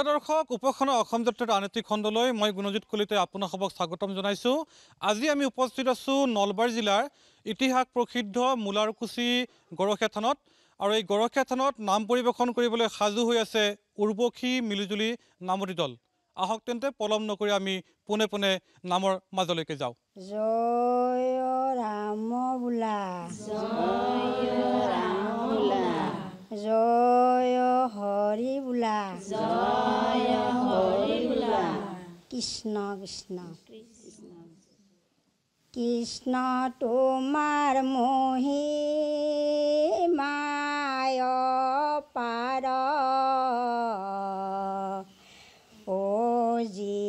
প্ৰিয় দৰ্শক উপখনৰ অসম যাত্ৰাৰ আন এটি খণ্ডলৈ মই গুণজিৎ কলিতাই আপোনালোকক স্বাগতম জনাইছোঁ। আজি আমি উপস্থিত আছোঁ নলবাৰী জিলাৰ ইতিহাস প্ৰসিদ্ধ মূলাৰকুছি গৰখীয়া থানত। আৰু এই গৰখীয়া থানত নাম পৰিৱেশন কৰিবলৈ সাজু হৈ আছে উৰ্বশী মিলিজুলি নামতি দল। আহক তেন্তে পলম নকৰি আমি পোনে পোনে নামৰ মাজলৈকে যাওঁ। জয় ৰাম বোলা, জয় ৰাম বোলা, জয় হৰি বোলা, জয় হৰি বোলা, কৃষ্ণ কৃষ্ণ কৃষ্ণ তোমাৰ মহিমায় পাৰ, ও যি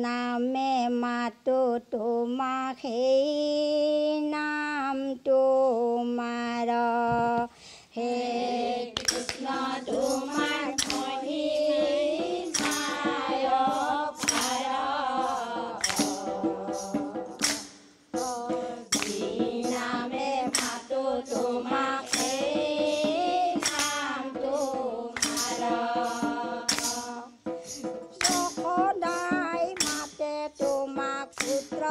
নামে মাতো তোমাক সেই নাম তোমাৰ, হে কৃষ্ণ তোমাৰ মহিমায় পাৰ, যি নামে মাতো তোমাক সেই নাম তোমাৰ, সদায় মাতে তোমাক পুত্ৰ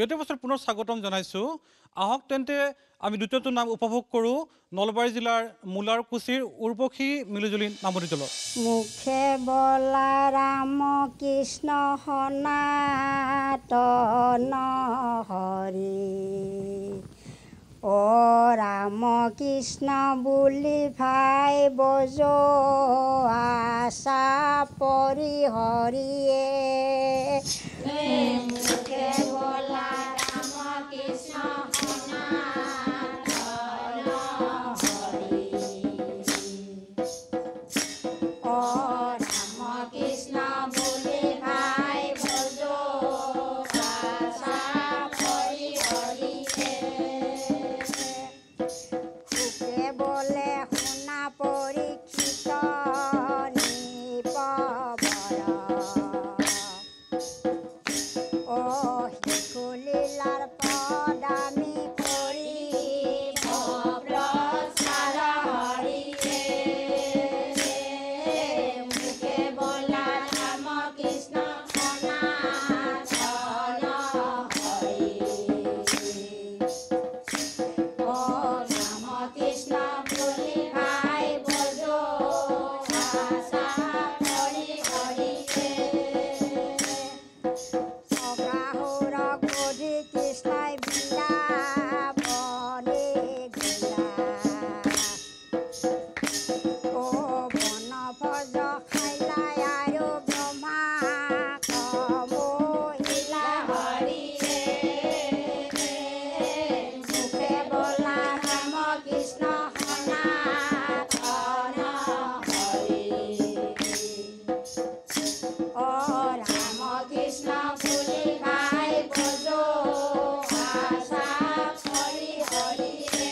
বিৰতি বছৰ পুনৰ স্বাগতম জনাইছোঁ আহক তেন্তে আমি দ্বিতীয়টো নাম উপভোগ কৰোঁ নলবাৰী জিলাৰ মুলাৰকুছিৰ উৰ্বশী মিলিজুলি নামনি দলৰ মুখে বলা ৰাম কৃষ্ণ সনাতন হৰি অ ৰাম কৃষ্ণ বুলি ভাই বজোৱা চাপৰি হৰিয়ে মুখে বলা ৰাম কৃষ্ণ সনাতন হৰি অ ৰাম কৃষ্ণ বুলি ভাই বজোৱা চাপৰি হৰিয়ে সুখে বলে শুনা পৰীক্ষিত নিপবৰ অ শিশু লীলাৰ পদামি কৰি প্ৰচাৰ হৰিয়ে মুখে বলা ৰাম কৃষ্ণ সনাতন হৰি অ ৰাম কৃষ্ণ বুলি ভাই বজোৱা চাপৰি হৰিয়ে অকাহুৰ গধি কৃষ্ণই বৃন্দাবনে গলা অ বন ভজ খাইলাই আৰু ব্ৰহ্মা মহিলা হৰিয়ে মুখে বলা ৰাম কৃষ্ণ সনাতন হৰি অ ৰাম কৃষ্ণ বুলি ভাই বজোৱা চাপৰি হৰিয়ে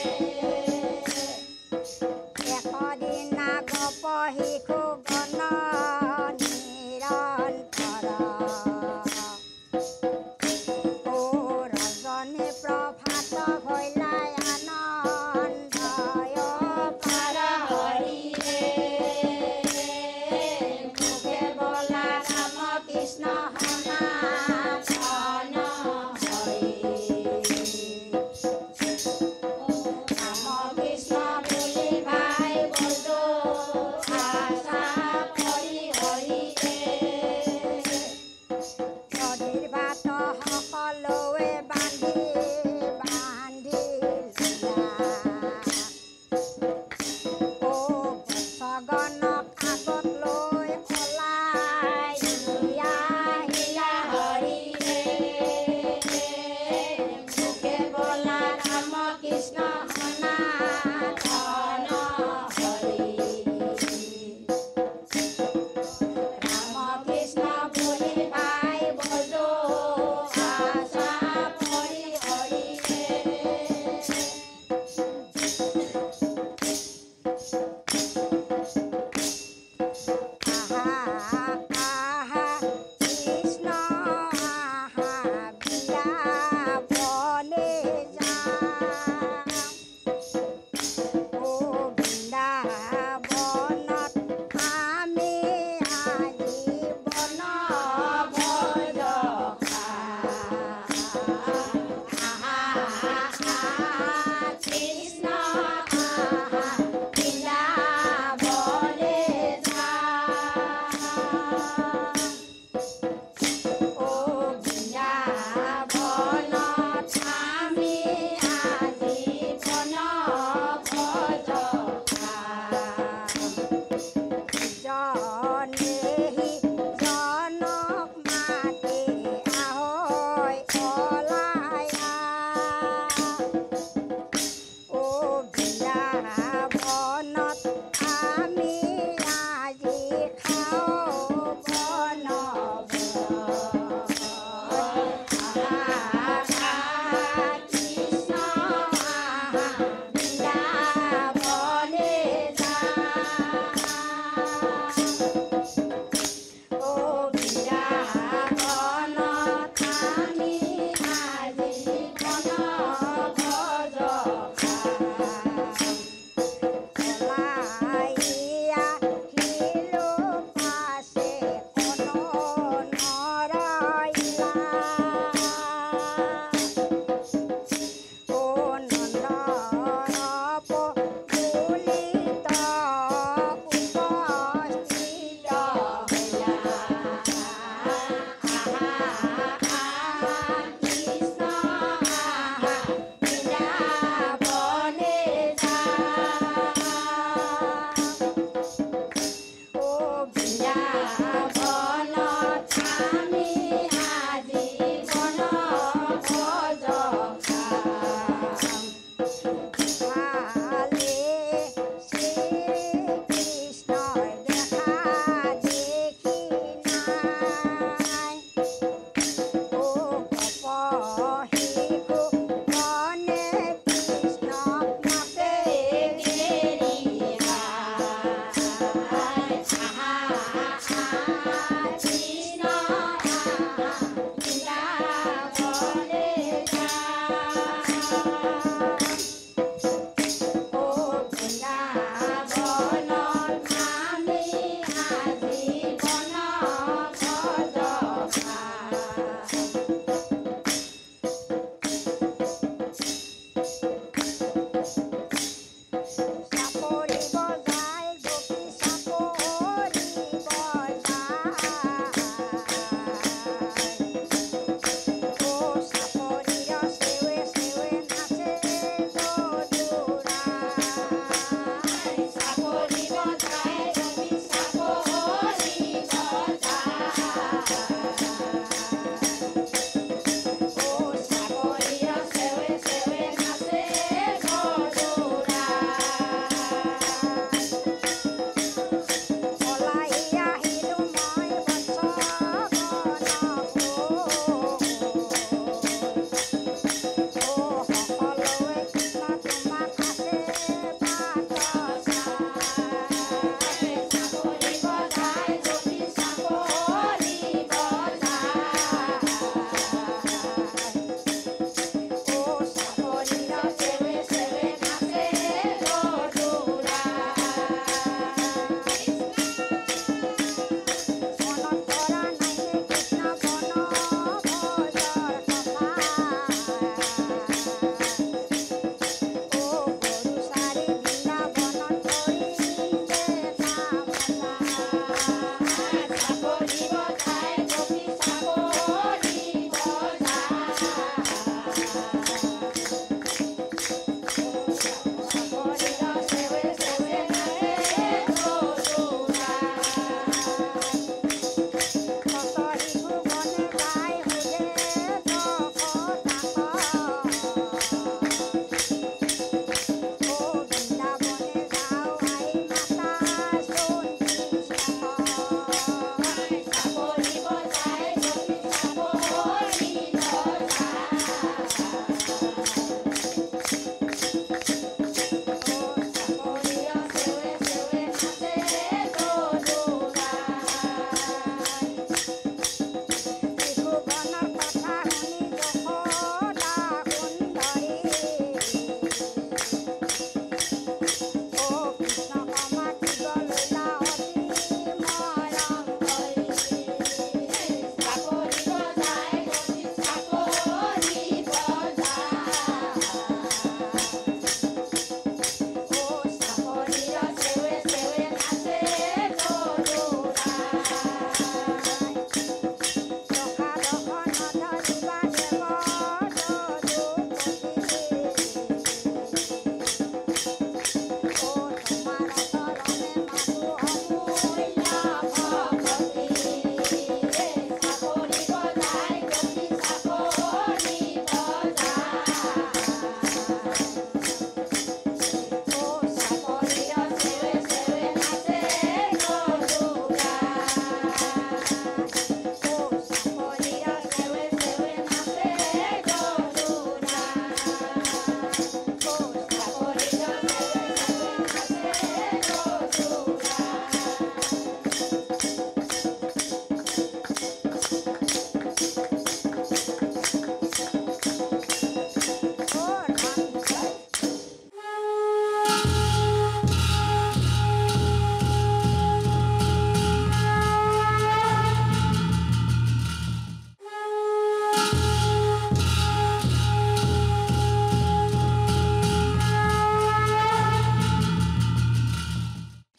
এশদিনা গপ শিশু গণ নিৰন্তৰ অ ৰজনী প্ৰভাত হৈলাই আনন্দয় পাৰ হৰিয়ে মুখে বলা ৰাম কৃষ্ণ সনাতন হৰি ৰাম কৃষ্ণ বুলি ভাই বজোৱা চাপৰি হৰিয়ে নদীৰ বাট সকলোৱে বান্ধি বান্ধি লীলা অ বৎসগণক আগত লৈ ওলাই আহিলা হৰিয়ে মুখে বলা ৰাম কৃষ্ণ সনাতন হৰি ৰাম কৃষ্ণ বুলি ভাই বজোৱা চাপৰি হৰিয়ে আহা আহা কৃষ্ণ আহা বৃন্দাবনে যাম অ বৃন্দাবনত আমি আজি বন ভজ কৃষ্ণ বৃন্দাবনে অ বৃন্দাবনত আমি আজি বন ভজ জনেহি জনক মাতে আহৈ ওলাই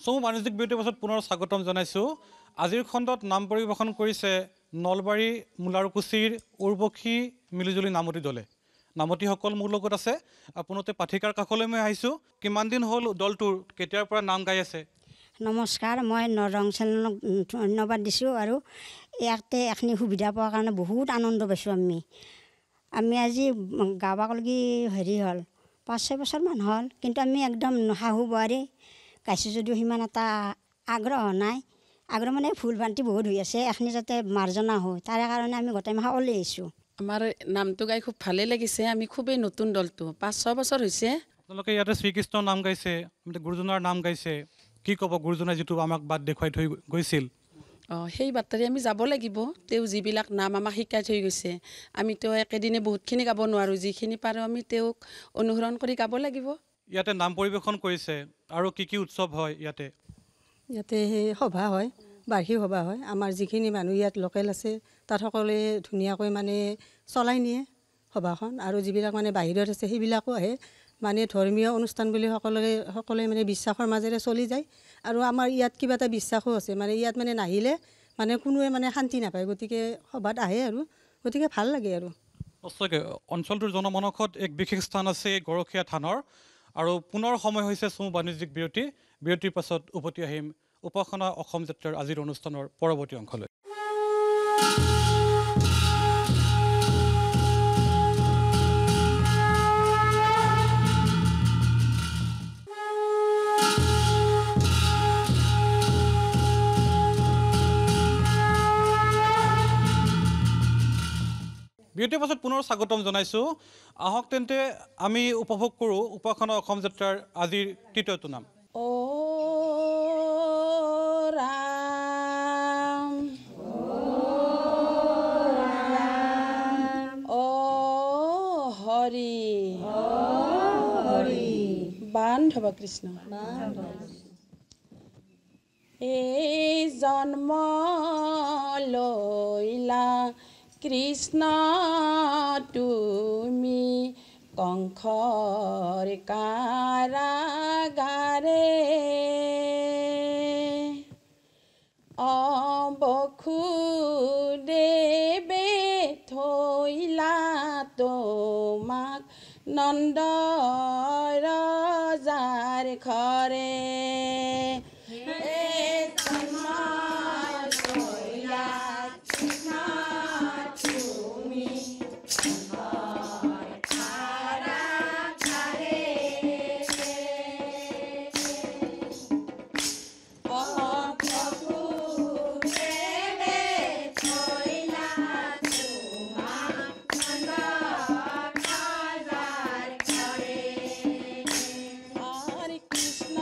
চমু বাণিজ্যিক বিৰতিৰ পাছত পুনৰ স্বাগতম জনাইছোঁ। আজিৰ খণ্ডত নাম পৰিৱেশন কৰিছে নলবাৰী মোলাৰকুছিৰ উৰ্বশী মিলিজুলি নামতি দলে। নামতিসকল মোৰ লগত আছে। আপোনালোকে পাঠিকাৰ কাষলৈ মই আহিছোঁ। কিমান দিন হ'ল দলটোৰ, কেতিয়াৰ পৰা নাম গাই আছে? নমস্কাৰ, মই নৰং চেনেলক ধন্যবাদ দিছোঁ আৰু ইয়াতে এখিনি সুবিধা পোৱাৰ কাৰণে বহুত আনন্দ পাইছোঁ। আমি আজি গাবাকলগি হেৰি হ'ল 5-6 বছৰমান হ'ল, কিন্তু আমি একদম শাহু বোৱাৰী গাইছোঁ যদিও সিমান এটা আগ্ৰহ নাই। আগ্ৰহ মানে ভুল ভ্ৰান্তি বহুত হৈ আছে, এখিনি যাতে মাৰ্জনা হয় তাৰে কাৰণে আমি গোটেই মাহ ওলাই আহিছোঁ। আমাৰ নামটো গাই খুব ভালেই লাগিছে। আমি খুবেই নতুন দলটো, 5-6 বছৰ হৈছে। আপোনালোকে ইয়াতে শ্ৰীকৃষ্ণৰ নাম গাইছে, গুৰুজনাৰ নাম গাইছে। কি ক'ব গুৰুজনাই যিটো আমাক বাট দেখুৱাই থৈ গৈছিল? সেই বাটেৰে আমি যাব লাগিব। তেওঁ যিবিলাক নাম আমাক শিকাই থৈ গৈছে, আমিতো একেদিনে বহুতখিনি গাব নোৱাৰোঁ। যিখিনি পাৰোঁ আমি তেওঁক অনুসৰণ কৰি গাব লাগিব। ইয়াতে নাম পৰিৱেশন কৰিছে আৰু কি কি উৎসৱ হয় ইয়াতে? ইয়াতে সেই সভা হয়, বাৰ্ষিক সভা হয়। আমাৰ যিখিনি মানুহ ইয়াত লোকেল আছে তাত সকলোৱে ধুনীয়াকৈ মানে চলাই নিয়ে সভাখন, আৰু যিবিলাক মানে বাহিৰত আছে সেইবিলাকো আহে। মানে ধৰ্মীয় অনুষ্ঠান বুলি সকলোৱে মানে বিশ্বাসৰ মাজেৰে চলি যায়। আৰু আমাৰ ইয়াত কিবা এটা বিশ্বাসো আছে, মানে ইয়াত মানে নাহিলে মানে কোনোৱে মানে শান্তি নাপায়, গতিকে সভাত আহে আৰু গতিকে ভাল লাগে আৰু। সঁচাকৈ অঞ্চলটোৰ জনমানসত এক বিশেষ স্থান আছে এই গৰখীয়া থানৰ। আৰু পুনৰ সময় হৈছে চমু বাণিজ্যিক বিৰতি। বিৰতিৰ পাছত উভতি আহিম উপাসনা অসম যাত্ৰাৰ আজিৰ অনুষ্ঠানৰ পৰৱৰ্তী অংশলৈ। বিৰতিৰ পাছত পুনৰ স্বাগতম জনাইছোঁ। আহক তেন্তে আমি উপভোগ কৰোঁ উপাসনা অসম যাত্ৰাৰ আজিৰ তৃতীয়টো নাম। অ ৰাম, অ হৰি, বান্ধৱ কৃষ্ণ। এই জন্ম লৈলা কৃষ্ণ তুমি কংসৰ কাৰাগাৰে, বসুদেৱে থৈলা তোমাক নন্দ ৰজাৰ ঘৰে। কৃষ্ণ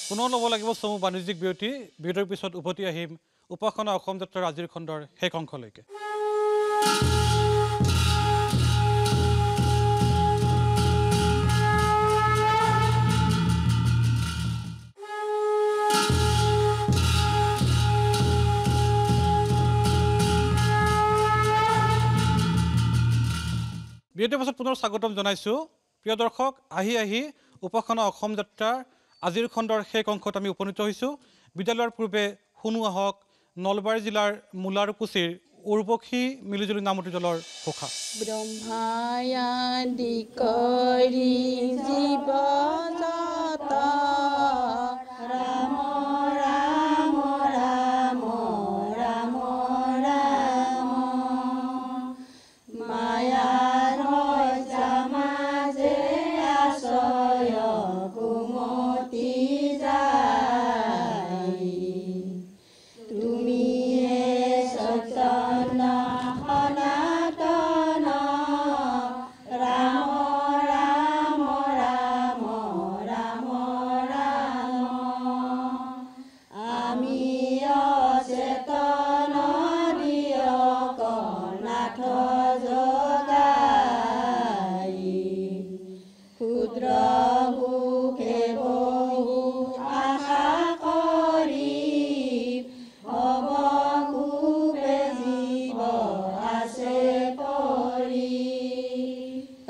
পুনৰ ল'ব লাগিব চমু বাণিজ্যিক বিৰতিৰ পিছত উভতি আহিম উপাসনা অসম যাত্ৰাৰ আজিৰ খণ্ডৰ শেষ অংশলৈকে। বিৰতিৰ পাছত পুনৰ স্বাগতম জনাইছোঁ। প্ৰিয় দৰ্শক, আহি উপাসনা অসম যাত্ৰাৰ আজিৰ খণ্ডৰ শেষ অংশত আমি উপনীত হৈছোঁ। বিদ্যালয়ৰ পূৰ্বে শুনো আহক নলবাৰী জিলাৰ মূলাৰকুছিৰ উৰ্বশী মিলিজুলি নামতি দলৰ ঘোষা। ব্ৰহ্মায়াদি কৰি জীৱ জগত ৰাম ৰাম ৰাম ৰাম ৰাম মায়াৰ মাজে আশ্ৰয় কুমতি যায় তুমিয়ে সত্যন সনাতন ৰাম ৰাম ৰাম ৰাম ৰাম আমি অচেতন দিয়ক নাথ জগাই ক্ষুদ্ৰ সুখে বহু আশা কৰি অৱকুপে জীৱ আছে পৰি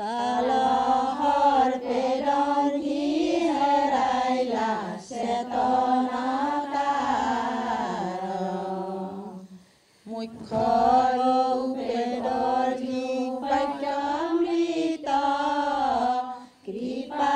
কালহৰ পেৰন্ধি হেৰাইলা চেতনা মুখ্য ৰূপে দৰ্শী বাক্যামৃত কৃপা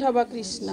হব কৃষ্ণ